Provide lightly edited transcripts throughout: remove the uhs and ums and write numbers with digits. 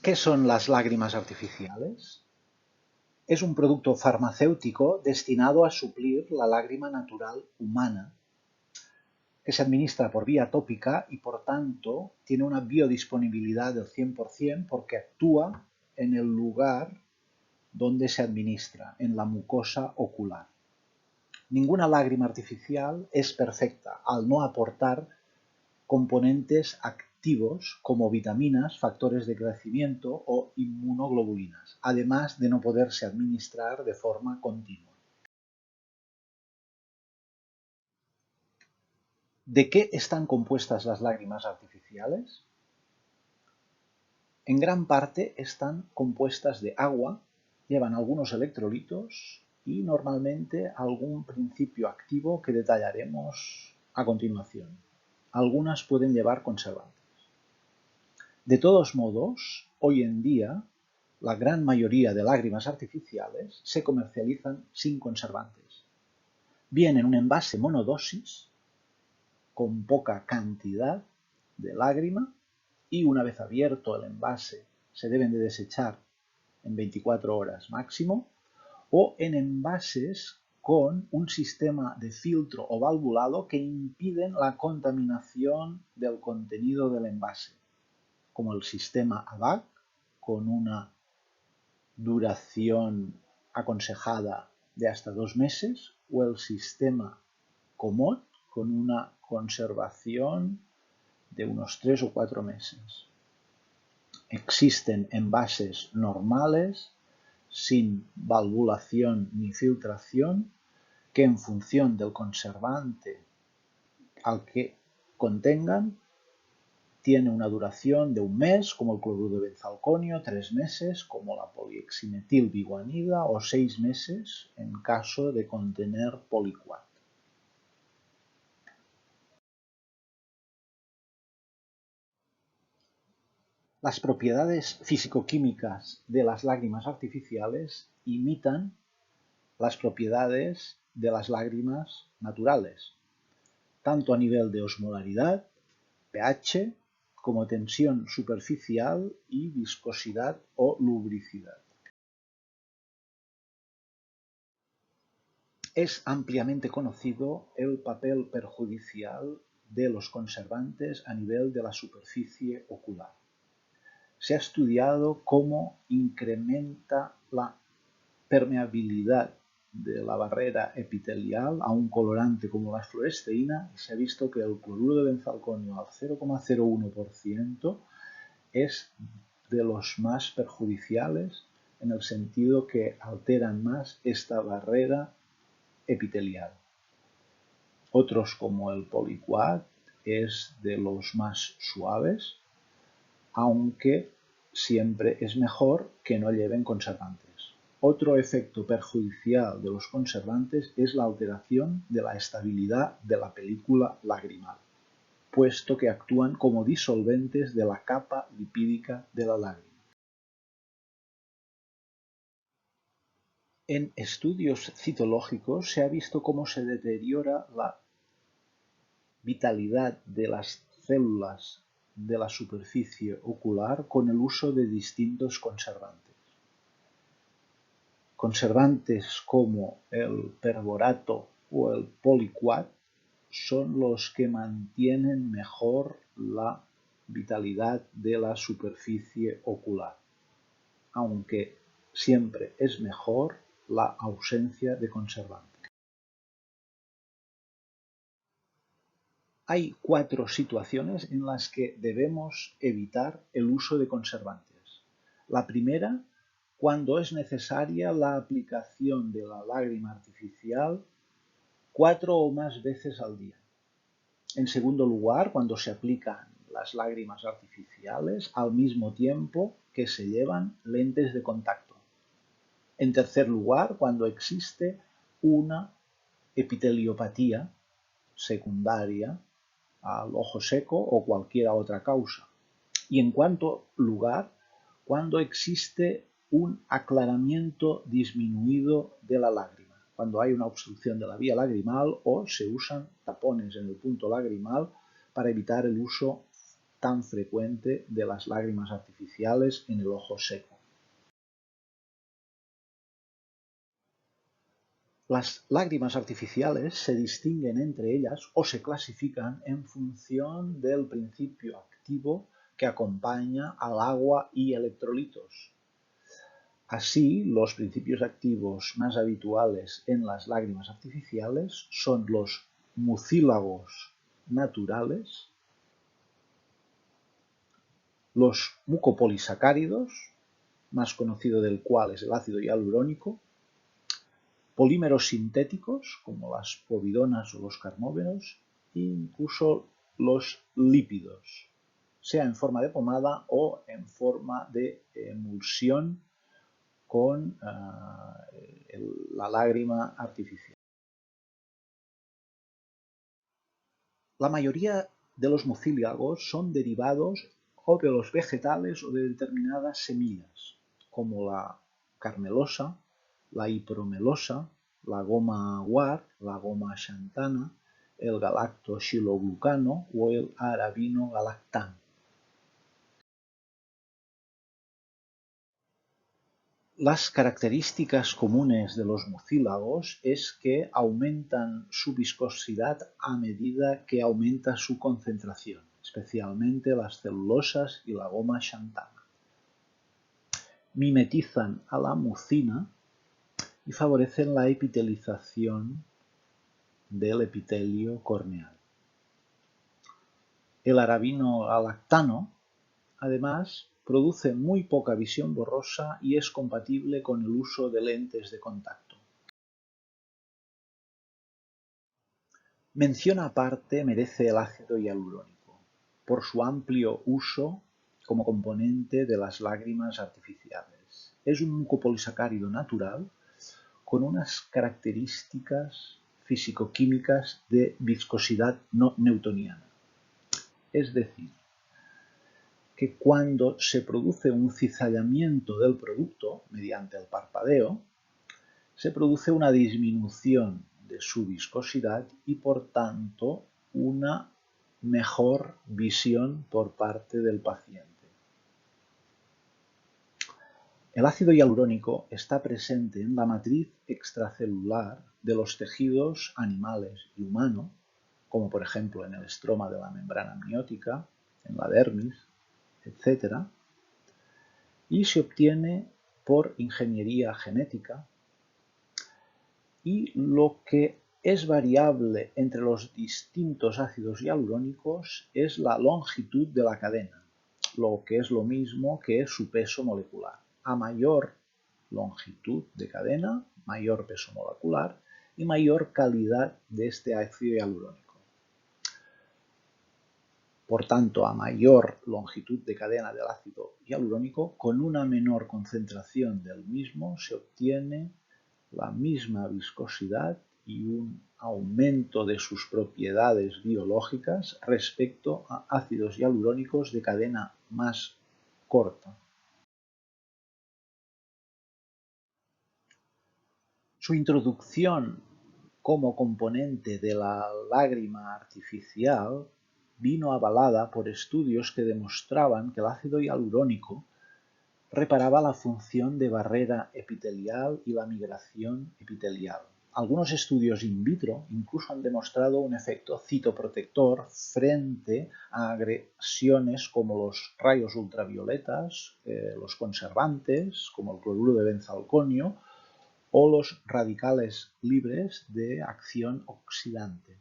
¿Qué son las lágrimas artificiales? Es un producto farmacéutico destinado a suplir la lágrima natural humana, que se administra por vía tópica y por tanto tiene una biodisponibilidad del 100% porque actúa en el lugar donde se administra, en la mucosa ocular. Ninguna lágrima artificial es perfecta al no aportar componentes activos como vitaminas, factores de crecimiento o inmunoglobulinas, además de no poderse administrar de forma continua. ¿De qué están compuestas las lágrimas artificiales? En gran parte están compuestas de agua, llevan algunos electrolitos y normalmente algún principio activo que detallaremos a continuación. Algunas pueden llevar conservantes. De todos modos, hoy en día, la gran mayoría de lágrimas artificiales se comercializan sin conservantes. Bien en un envase monodosis, con poca cantidad de lágrima, y una vez abierto el envase se deben de desechar en 24 horas máximo, o en envases con un sistema de filtro o valvulado que impiden la contaminación del contenido del envase, como el sistema ABAC, con una duración aconsejada de hasta 2 meses, o el sistema COMOT, con una conservación de unos 3 o 4 meses. Existen envases normales, sin valvulación ni filtración, que en función del conservante al que contengan, tiene una duración de 1 mes, como el cloruro de benzalconio, 3 meses, como la polieximetilbiguanida, o 6 meses en caso de contener poliquat. Las propiedades físico-químicas de las lágrimas artificiales imitan las propiedades de las lágrimas naturales, tanto a nivel de osmolaridad, pH, como tensión superficial y viscosidad o lubricidad. Es ampliamente conocido el papel perjudicial de los conservantes a nivel de la superficie ocular. Se ha estudiado cómo incrementa la permeabilidad de la barrera epitelial a un colorante como la fluoresteína y se ha visto que el cloruro de benzalconio al 0,01% es de los más perjudiciales en el sentido que alteran más esta barrera epitelial. Otros como el poliquat es de los más suaves, aunque siempre es mejor que no lleven conservantes. Otro efecto perjudicial de los conservantes es la alteración de la estabilidad de la película lagrimal, puesto que actúan como disolventes de la capa lipídica de la lágrima. En estudios citológicos se ha visto cómo se deteriora la vitalidad de las células de la superficie ocular con el uso de distintos conservantes. Conservantes como el perborato o el poliquat son los que mantienen mejor la vitalidad de la superficie ocular, aunque siempre es mejor la ausencia de conservantes. Hay 4 situaciones en las que debemos evitar el uso de conservantes. La primera, cuando es necesaria la aplicación de la lágrima artificial 4 o más veces al día. En segundo lugar, cuando se aplican las lágrimas artificiales al mismo tiempo que se llevan lentes de contacto. En tercer lugar, cuando existe una epiteliopatía secundaria al ojo seco o cualquier otra causa. Y en cuarto lugar, cuando existe un aclaramiento disminuido de la lágrima, cuando hay una obstrucción de la vía lagrimal o se usan tapones en el punto lagrimal para evitar el uso tan frecuente de las lágrimas artificiales en el ojo seco. Las lágrimas artificiales se distinguen entre ellas o se clasifican en función del principio activo que acompaña al agua y electrolitos. Así, los principios activos más habituales en las lágrimas artificiales son los mucílagos naturales, los mucopolisacáridos, más conocido del cual es el ácido hialurónico, polímeros sintéticos como las povidonas o los carmógenos e incluso los lípidos, sea en forma de pomada o en forma de emulsión con la lágrima artificial. La mayoría de los mucílagos son derivados o de los vegetales o de determinadas semillas, como la carmelosa, la hipromelosa, la goma aguar, la goma xantana, el galactoxiloglucano o el arabinogalactano. Las características comunes de los mucílagos es que aumentan su viscosidad a medida que aumenta su concentración, especialmente las celulosas y la goma xantana. Mimetizan a la mucina y favorecen la epitelización del epitelio corneal. El arabinogalactano, además, produce muy poca visión borrosa y es compatible con el uso de lentes de contacto. Mención aparte merece el ácido hialurónico, por su amplio uso como componente de las lágrimas artificiales. Es un mucopolisacárido natural con unas características físico-químicas de viscosidad no newtoniana. Es decir, que cuando se produce un cizallamiento del producto mediante el parpadeo, se produce una disminución de su viscosidad y por tanto una mejor visión por parte del paciente. El ácido hialurónico está presente en la matriz extracelular de los tejidos animales y humanos, como por ejemplo en el estroma de la membrana amniótica, en la dermis, etc. Y se obtiene por ingeniería genética, y lo que es variable entre los distintos ácidos hialurónicos es la longitud de la cadena, lo que es lo mismo que su peso molecular. A mayor longitud de cadena, mayor peso molecular y mayor calidad de este ácido hialurónico. Por tanto, a mayor longitud de cadena del ácido hialurónico, con una menor concentración del mismo se obtiene la misma viscosidad y un aumento de sus propiedades biológicas respecto a ácidos hialurónicos de cadena más corta. Su introducción como componente de la lágrima artificial vino avalada por estudios que demostraban que el ácido hialurónico reparaba la función de barrera epitelial y la migración epitelial. Algunos estudios in vitro incluso han demostrado un efecto citoprotector frente a agresiones como los rayos ultravioletas, los conservantes como el cloruro de benzalconio o los radicales libres de acción oxidante.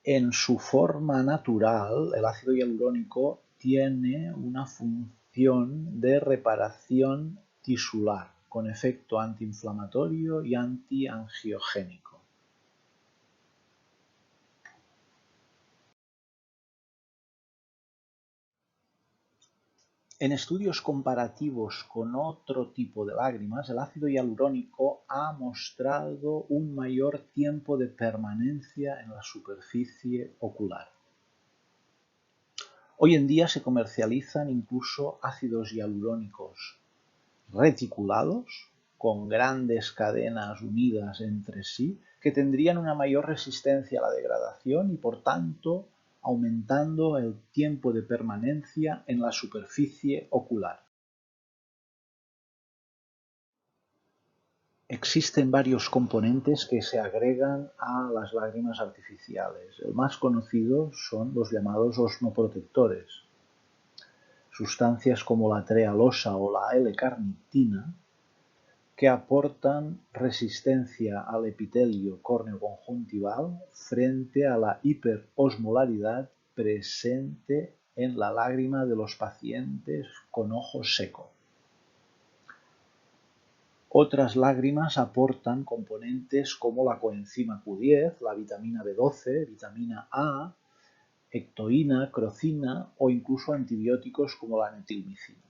En su forma natural, el ácido hialurónico tiene una función de reparación tisular con efecto antiinflamatorio y antiangiogénico. En estudios comparativos con otro tipo de lágrimas, el ácido hialurónico ha mostrado un mayor tiempo de permanencia en la superficie ocular. Hoy en día se comercializan incluso ácidos hialurónicos reticulados, con grandes cadenas unidas entre sí, que tendrían una mayor resistencia a la degradación y por tanto aumentando el tiempo de permanencia en la superficie ocular. Existen varios componentes que se agregan a las lágrimas artificiales. El más conocido son los llamados osmoprotectores. Sustancias como la trealosa o la L-carnitina que aportan resistencia al epitelio córneo-conjuntival frente a la hiperosmolaridad presente en la lágrima de los pacientes con ojo seco. Otras lágrimas aportan componentes como la coenzima Q10, la vitamina B12, vitamina A, ectoína, crocina o incluso antibióticos como la netilmicina.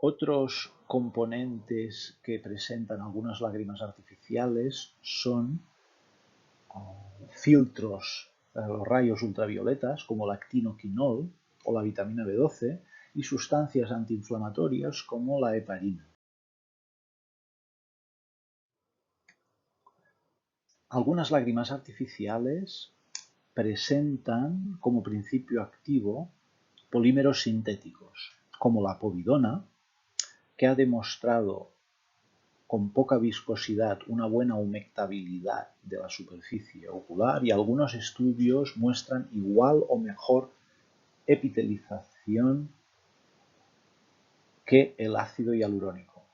Otros componentes que presentan algunas lágrimas artificiales son filtros para los rayos ultravioletas como la actinoquinol o la vitamina B12 y sustancias antiinflamatorias como la heparina. Algunas lágrimas artificiales presentan como principio activo polímeros sintéticos, como la povidona, que ha demostrado con poca viscosidad una buena humectabilidad de la superficie ocular y algunos estudios muestran igual o mejor epitelización que el ácido hialurónico.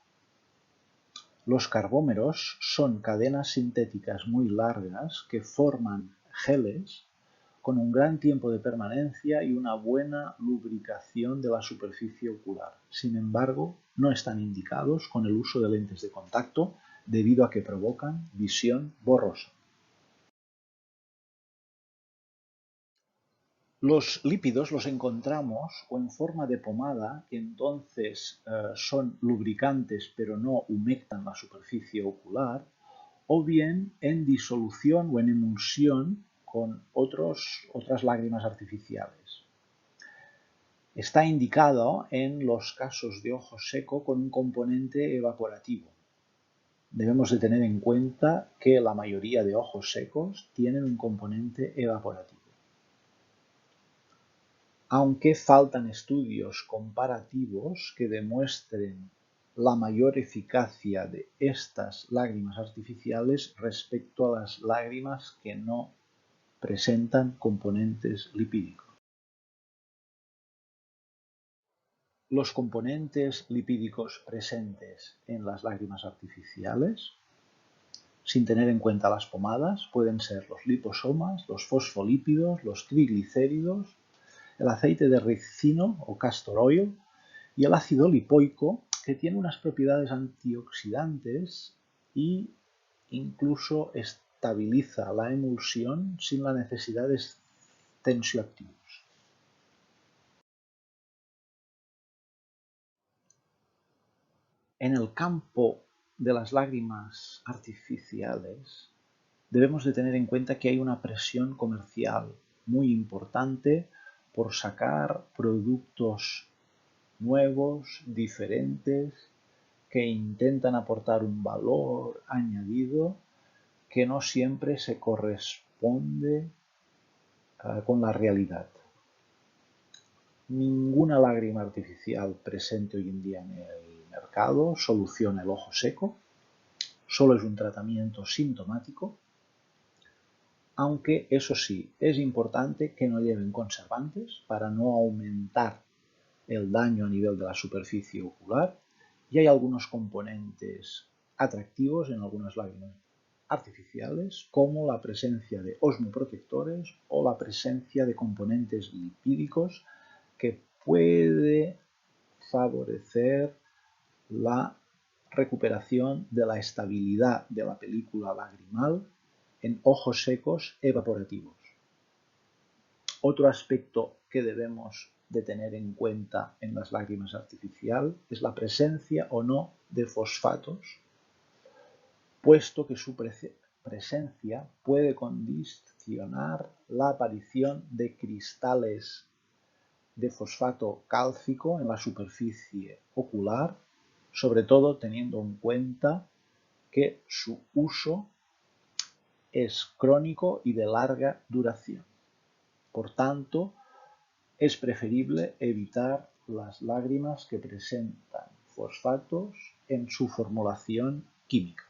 Los carbómeros son cadenas sintéticas muy largas que forman geles con un gran tiempo de permanencia y una buena lubricación de la superficie ocular. Sin embargo, no están indicados con el uso de lentes de contacto debido a que provocan visión borrosa. Los lípidos los encontramos o en forma de pomada, que entonces son lubricantes pero no humectan la superficie ocular, o bien en disolución o en emulsión con otras lágrimas artificiales. Está indicado en los casos de ojo seco con un componente evaporativo. Debemos de tener en cuenta que la mayoría de ojos secos tienen un componente evaporativo. Aunque faltan estudios comparativos que demuestren la mayor eficacia de estas lágrimas artificiales respecto a las lágrimas que no presentan componentes lipídicos. Los componentes lipídicos presentes en las lágrimas artificiales, sin tener en cuenta las pomadas, pueden ser los liposomas, los fosfolípidos, los triglicéridos, el aceite de ricino o castor oil y el ácido lipoico, que tiene unas propiedades antioxidantes e incluso estabiliza la emulsión sin la necesidad de tensioactivos. En el campo de las lágrimas artificiales debemos de tener en cuenta que hay una presión comercial muy importante por sacar productos nuevos, diferentes, que intentan aportar un valor añadido que no siempre se corresponde con la realidad. Ninguna lágrima artificial presente hoy en día en el mercado soluciona el ojo seco, solo es un tratamiento sintomático, aunque eso sí, es importante que no lleven conservantes para no aumentar el daño a nivel de la superficie ocular, y hay algunos componentes atractivos en algunas lágrimas artificiales, como la presencia de osmoprotectores o la presencia de componentes lipídicos que puede favorecer la recuperación de la estabilidad de la película lagrimal en ojos secos evaporativos. Otro aspecto que debemos de tener en cuenta en las lágrimas artificiales es la presencia o no de fosfatos, puesto que su presencia puede condicionar la aparición de cristales de fosfato cálcico en la superficie ocular, sobre todo teniendo en cuenta que su uso es crónico y de larga duración. Por tanto, es preferible evitar las lágrimas que presentan fosfatos en su formulación química.